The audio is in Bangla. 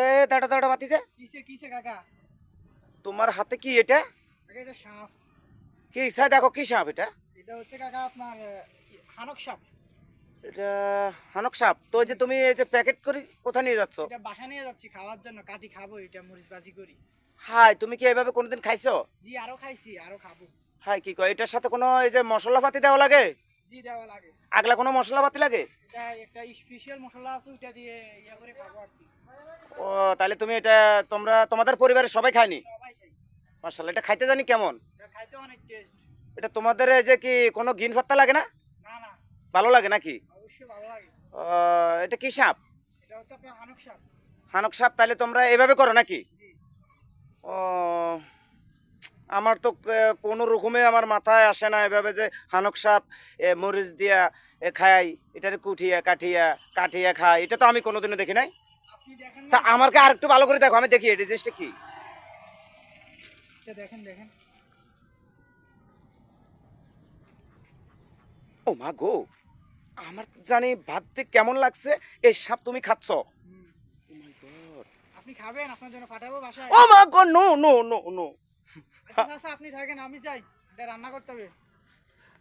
এ দাঁড়া দাঁড়া বাতিছে কিসে কিসে কাকা? তোমার হাতে কি এটা? কাকা এটা সাপ। কি ইচ্ছা দেখো কি সাপ এটা? এটা হচ্ছে কাকা আপনার হানক সাপ। এটা হানক সাপ। তো ওই যে তুমি এই যে প্যাকেট করে কোথায় নিয়ে যাচ্ছ? এটা বাসা নিয়ে যাচ্ছি খাওয়ার জন্য, কাটি খাবো, এটা মরিচ ভাজি করি। হাই, তুমি কি এইভাবে কোনোদিন খাইছো? জি আরো খাইছি, আরো খাবো। হাই, কি কয় এটার সাথে কোনো এই যে মশলাপাতি দেওয়া লাগে? জি দেওয়া লাগে। আগলা কোনো মশলাপাতি লাগে? এটা একটা স্পেশাল মশলা আছে, ওটা দিয়ে ইয়া করে খাবো আর কি। ও তাহলে তুমি এটা তোমাদের পরিবারের সবাই খায়নি? সবাই খাই। মাশাআল্লাহ, এটা খাইতে জানি কেমন? এটা খাইতে অনেক টেস্ট। এটা তোমাদের এই যে কি কোনো গিন ভর্তা লাগে না? না না, ভালো লাগে নাকি? অবশ্যই ভালো লাগে। এটা কি সাপ? এটা হচ্ছে আপনার হানক সাপ। হানক সাপ। তাহলে তোমরা এভাবে করো নাকি? জি। ও, আমার তো কোনো রকমে আমার মাথায় আসে না এভাবে যে হানক সাপ মরিচ দিয়া খাই, এটারে কুঠিয়া কাঠিয়া কাঠিয়া খাই, এটা তো আমি কোনোদিনও দেখি নাই। আপনি দেখেন আচ্ছা, না? আমাকে আর একটু ভালো করে দেখো, আমি দেখি এটা জিনিসটা কি। এটা দেখেন দেখেন। ও মা গো, আমার জানি ভাবতে কেমন লাগছে, এই সাপ তুমি খাচ্ছ? হুম। ও মাই গড। আপনি খাবেন? আপনার জন্য পাঠাবো বাসায়। ও মা গো, নো নো নো নো। আচ্ছা আচ্ছা, আপনি থাকেন, আমি যাই, এটা রান্না করতে হবে।